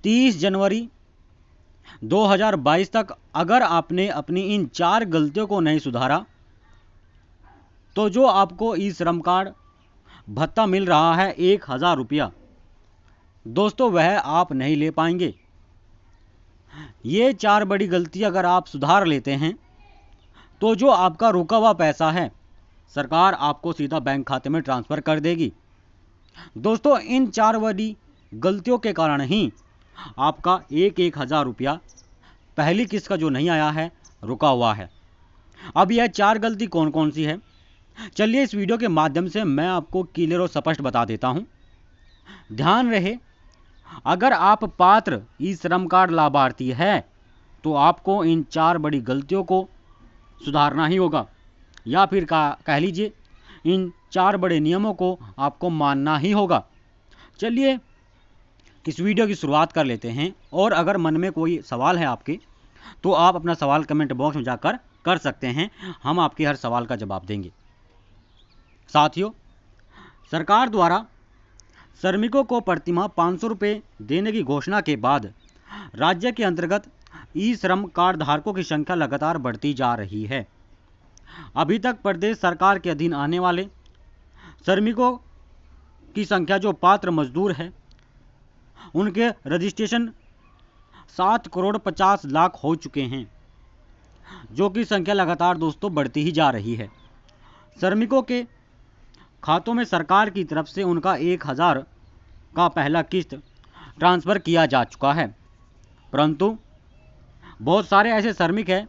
30 जनवरी 2022 तक अगर आपने अपनी इन 4 गलतियों को नहीं सुधारा तो जो आपको ई श्रम कार्ड भत्ता मिल रहा है 1000 रुपया, दोस्तों वह आप नहीं ले पाएंगे। ये 4 बड़ी गलती अगर आप सुधार लेते हैं तो जो आपका रुका हुआ पैसा है सरकार आपको सीधा बैंक खाते में ट्रांसफ़र कर देगी। दोस्तों इन 4 बड़ी गलतियों के कारण ही आपका 1000 रुपया पहली किस्त का जो नहीं आया है रुका हुआ है। अब यह 4 गलती कौन कौन सी है, चलिए इस वीडियो के माध्यम से मैं आपको क्लियर और स्पष्ट बता देता हूं। ध्यान रहे, अगर आप पात्र ई श्रम कार्ड लाभार्थी है तो आपको इन 4 बड़ी गलतियों को सुधारना ही होगा, या फिर कह लीजिए इन 4 बड़े नियमों को आपको मानना ही होगा। चलिए इस वीडियो की शुरुआत कर लेते हैं, और अगर मन में कोई सवाल है आपके तो आप अपना सवाल कमेंट बॉक्स में जाकर कर सकते हैं, हम आपके हर सवाल का जवाब देंगे। साथियों, सरकार द्वारा श्रमिकों को प्रतिमाह 500 रुपये देने की घोषणा के बाद राज्य के अंतर्गत ई श्रम कार्ड धारकों की संख्या लगातार बढ़ती जा रही है। अभी तक प्रदेश सरकार के अधीन आने वाले श्रमिकों की संख्या जो पात्र मजदूर है उनके रजिस्ट्रेशन 7 करोड़ 50 लाख हो चुके हैं, जो कि संख्या लगातार दोस्तों बढ़ती ही जा रही है। श्रमिकों के खातों में सरकार की तरफ से उनका 1000 का पहला किस्त ट्रांसफ़र किया जा चुका है, परंतु बहुत सारे ऐसे श्रमिक हैं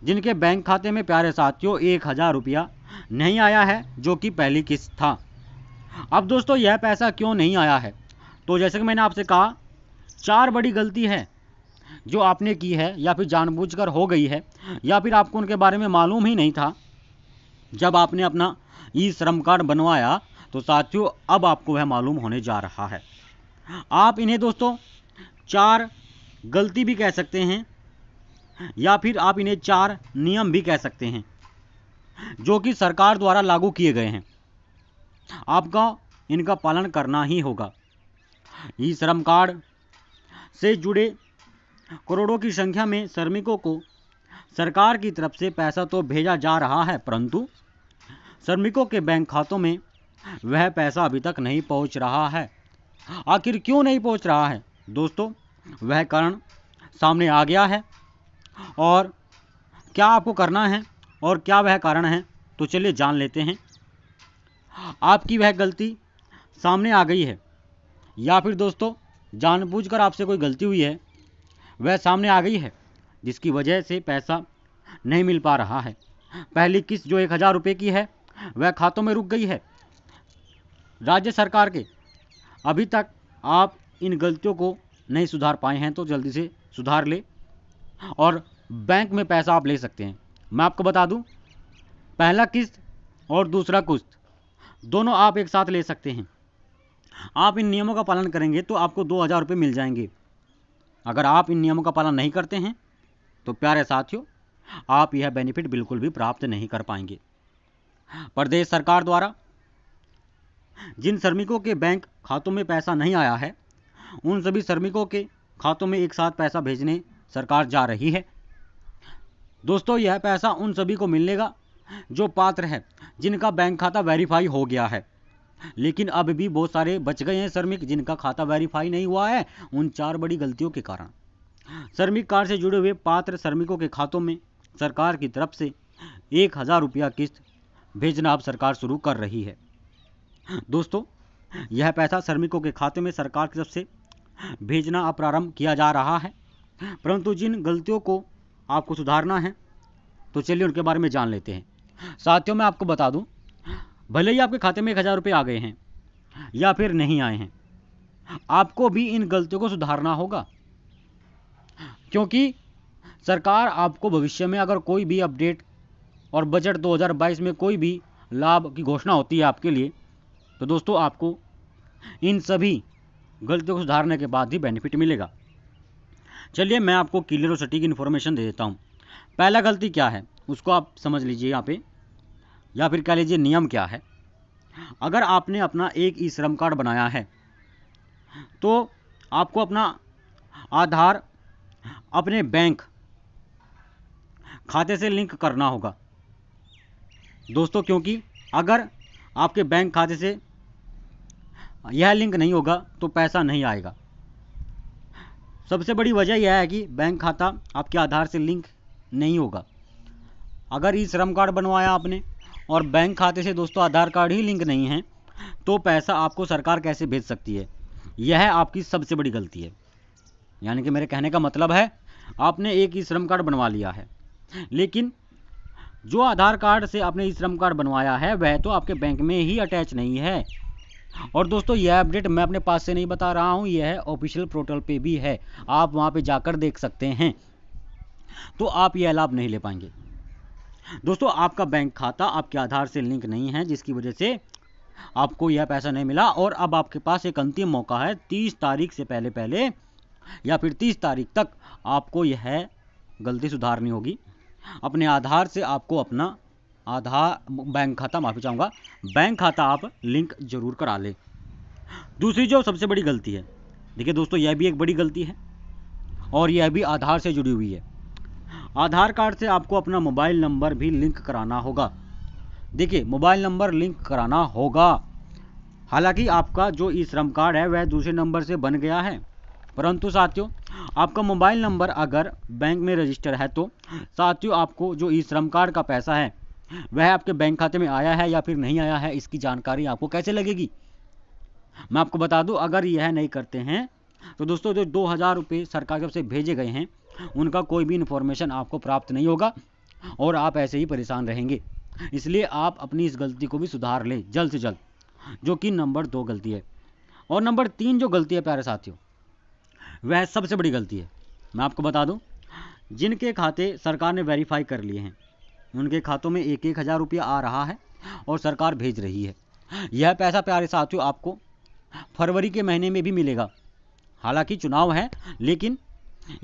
जिनके बैंक खाते में प्यारे साथियों 1000 रुपया नहीं आया है, जो कि पहली किस्त था। अब दोस्तों यह पैसा क्यों नहीं आया है, तो जैसे कि मैंने आपसे कहा 4 बड़ी गलती है जो आपने की है, या फिर जानबूझकर हो गई है, या फिर आपको उनके बारे में मालूम ही नहीं था जब आपने अपना ई श्रम कार्ड बनवाया। तो साथियों अब आपको वह मालूम होने जा रहा है। आप इन्हें दोस्तों 4 गलती भी कह सकते हैं, या फिर आप इन्हें 4 नियम भी कह सकते हैं जो कि सरकार द्वारा लागू किए गए हैं। आपका इनका पालन करना ही होगा। ई श्रम कार्ड से जुड़े करोड़ों की संख्या में श्रमिकों को सरकार की तरफ से पैसा तो भेजा जा रहा है, परंतु श्रमिकों के बैंक खातों में वह पैसा अभी तक नहीं पहुंच रहा है। आखिर क्यों नहीं पहुंच रहा है दोस्तों, वह कारण सामने आ गया है, और क्या आपको करना है और क्या वह कारण है तो चलिए जान लेते हैं। आपकी वह गलती सामने आ गई है, या फिर दोस्तों जानबूझकर आपसे कोई गलती हुई है वह सामने आ गई है, जिसकी वजह से पैसा नहीं मिल पा रहा है। पहली किस्त जो 1000 रुपये की है वह खातों में रुक गई है राज्य सरकार के। अभी तक आप इन गलतियों को नहीं सुधार पाए हैं तो जल्दी से सुधार ले और बैंक में पैसा आप ले सकते हैं। मैं आपको बता दूं, पहला किस्त और दूसरा किस्त दोनों आप एक साथ ले सकते हैं। आप इन नियमों का पालन करेंगे तो आपको 2000 रुपये मिल जाएंगे। अगर आप इन नियमों का पालन नहीं करते हैं तो प्यारे साथियों आप यह बेनिफिट बिल्कुल भी प्राप्त नहीं कर पाएंगे। प्रदेश सरकार द्वारा जिन श्रमिकों के बैंक खातों में पैसा नहीं आया है उन सभी श्रमिकों के खातों में एक साथ पैसा भेजने सरकार जा रही है। दोस्तों यह पैसा उन सभी को मिलेगा जो पात्र है, जिनका बैंक खाता वेरीफाई हो गया है, लेकिन अब भी बहुत सारे बच गए हैं श्रमिक जिनका खाता वेरीफाई नहीं हुआ है उन 4 बड़ी गलतियों के कारण। श्रमिक कार्ड से जुड़े हुए पात्र श्रमिकों के खातों में सरकार की तरफ से 1000 रुपया किस्त भेजना अब सरकार शुरू कर रही है। दोस्तों यह पैसा श्रमिकों के खाते में सरकार की तरफ से भेजना अब प्रारंभ किया जा रहा है, परंतु जिन गलतियों को आपको सुधारना है तो चलिए उनके बारे में जान लेते हैं। साथियों मैं आपको बता दूं, भले ही आपके खाते में 1000 रुपये आ गए हैं या फिर नहीं आए हैं, आपको भी इन गलतियों को सुधारना होगा, क्योंकि सरकार आपको भविष्य में अगर कोई भी अपडेट और बजट 2022 में कोई भी लाभ की घोषणा होती है आपके लिए, तो दोस्तों आपको इन सभी गलतियों को सुधारने के बाद ही बेनिफिट मिलेगा। चलिए मैं आपको क्लियर और सटीक इन्फॉर्मेशन दे देता हूँ। पहला गलती क्या है उसको आप समझ लीजिए यहाँ पे, या फिर कह लीजिए नियम क्या है। अगर आपने अपना एक ई श्रम कार्ड बनाया है तो आपको अपना आधार अपने बैंक खाते से लिंक करना होगा दोस्तों, क्योंकि अगर आपके बैंक खाते से यह लिंक नहीं होगा तो पैसा नहीं आएगा। सबसे बड़ी वजह यह है कि बैंक खाता आपके आधार से लिंक नहीं होगा। अगर ई श्रम कार्ड बनवाया आपने और बैंक खाते से दोस्तों आधार कार्ड ही लिंक नहीं है, तो पैसा आपको सरकार कैसे भेज सकती है? यह आपकी सबसे बड़ी गलती है। यानी कि मेरे कहने का मतलब है, आपने एक ई श्रम कार्ड बनवा लिया है, लेकिन जो आधार कार्ड से आपने ई श्रम कार्ड बनवाया है वह तो आपके बैंक में ही अटैच नहीं है। और दोस्तों यह अपडेट मैं अपने पास से नहीं बता रहा हूँ, यह ऑफिशियल पोर्टल पे भी है, आप वहाँ पे जाकर देख सकते हैं। तो आप यह लाभ नहीं ले पाएंगे दोस्तों। आपका बैंक खाता आपके आधार से लिंक नहीं है, जिसकी वजह से आपको यह पैसा नहीं मिला। और अब आपके पास एक अंतिम मौका है, 30 तारीख से पहले या फिर 30 तारीख तक आपको यह गलती सुधारनी होगी। अपने आधार से आपको अपना बैंक खाता आप लिंक जरूर करा ले। दूसरी जो सबसे बड़ी गलती है, देखिए दोस्तों यह भी एक बड़ी गलती है और यह भी आधार से जुड़ी हुई है। आधार कार्ड से आपको अपना मोबाइल नंबर भी लिंक कराना होगा। देखिए मोबाइल नंबर लिंक कराना होगा, हालांकि आपका जो ई श्रम कार्ड है वह दूसरे नंबर से बन गया है, परंतु साथियों आपका मोबाइल नंबर अगर बैंक में रजिस्टर है तो साथियों आपको जो ई श्रम कार्ड का पैसा है वह आपके बैंक खाते में आया है या फिर नहीं आया है, इसकी जानकारी आपको कैसे लगेगी? मैं आपको बता दूं, अगर यह नहीं करते हैं तो दोस्तों जो 2000 रुपये सरकार की तरफ से भेजे गए हैं उनका कोई भी इन्फॉर्मेशन आपको प्राप्त नहीं होगा और आप ऐसे ही परेशान रहेंगे। इसलिए आप अपनी इस गलती को भी सुधार लें जल्द से जल्द, जो कि नंबर 2 गलती है। और नंबर 3 जो गलती है प्यारे साथियों, वह सबसे बड़ी गलती है। मैं आपको बता दूं, जिनके खाते सरकार ने वेरीफाई कर लिए हैं उनके खातों में 1,000 रुपया आ रहा है और सरकार भेज रही है। यह पैसा प्यारे साथियों आपको फरवरी के महीने में भी मिलेगा। हालांकि चुनाव है, लेकिन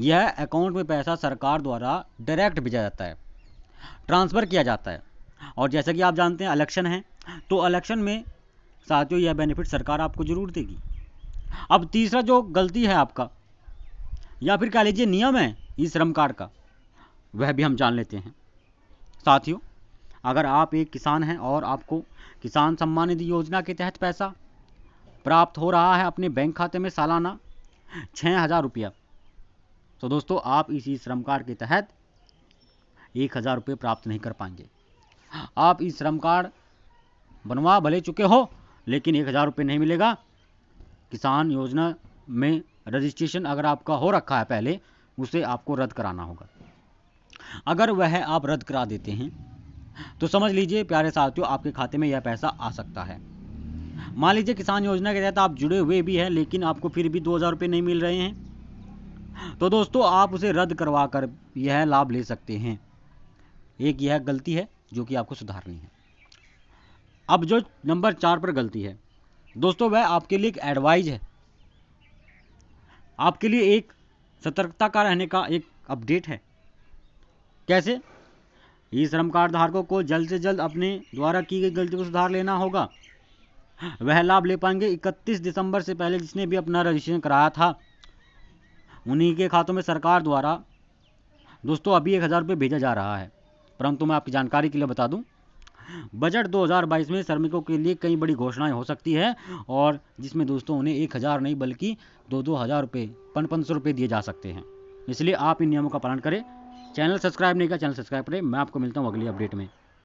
यह अकाउंट में पैसा सरकार द्वारा डायरेक्ट भेजा जाता है, ट्रांसफ़र किया जाता है। और जैसा कि आप जानते हैं इलेक्शन है, तो इलेक्शन में साथियों यह बेनिफिट सरकार आपको जरूर देगी। अब तीसरा जो गलती है आपका, या फिर कह लीजिए नियम है ई श्रम कार्ड का, वह भी हम जान लेते हैं। साथियों अगर आप एक किसान हैं और आपको किसान सम्मान निधि योजना के तहत पैसा प्राप्त हो रहा है अपने बैंक खाते में सालाना 6,000 रुपया, तो दोस्तों आप इस ई श्रम कार्ड के तहत 1,000 रुपये प्राप्त नहीं कर पाएंगे। आप ई श्रम कार्ड बनवा भले चुके हो, लेकिन 1,000 रुपये नहीं मिलेगा। किसान योजना में रजिस्ट्रेशन अगर आपका हो रखा है पहले, उसे आपको रद्द कराना होगा। अगर वह आप रद्द करा देते हैं तो समझ लीजिए प्यारे साथियों आपके खाते में यह पैसा आ सकता है। मान लीजिए किसान योजना के तहत आप जुड़े हुए भी हैं, लेकिन आपको फिर भी 2,000 रुपये नहीं मिल रहे हैं, तो दोस्तों आप उसे रद्द करवा कर यह लाभ ले सकते हैं। एक यह गलती है जो कि आपको सुधारनी है। अब जो नंबर 4 पर गलती है दोस्तों, वह आपके लिए एक एडवाइज है, आपके लिए एक सतर्कता का रहने का एक अपडेट है। कैसे? ई श्रम कार्ड धारकों को जल्द से जल्द अपने द्वारा की गई गलती को सुधार लेना होगा। वह लाभ ले पाएंगे 31 दिसंबर से पहले जिसने भी अपना रजिस्ट्रेशन कराया था, उन्हीं के खातों में सरकार द्वारा दोस्तों अभी 1,000 रुपये भेजा जा रहा है। परंतु मैं आपकी जानकारी के लिए बता दूं, बजट 2022 में श्रमिकों के लिए कई बड़ी घोषणाएं हो सकती है, और जिसमें दोस्तों उन्हें 1,000 नहीं बल्कि 2,000 रुपये 500 रुपये दिए जा सकते हैं। इसलिए आप इन नियमों का पालन करें। चैनल सब्सक्राइब नहीं किया, चैनल सब्सक्राइब करें। मैं आपको मिलता हूँ अगली अपडेट में।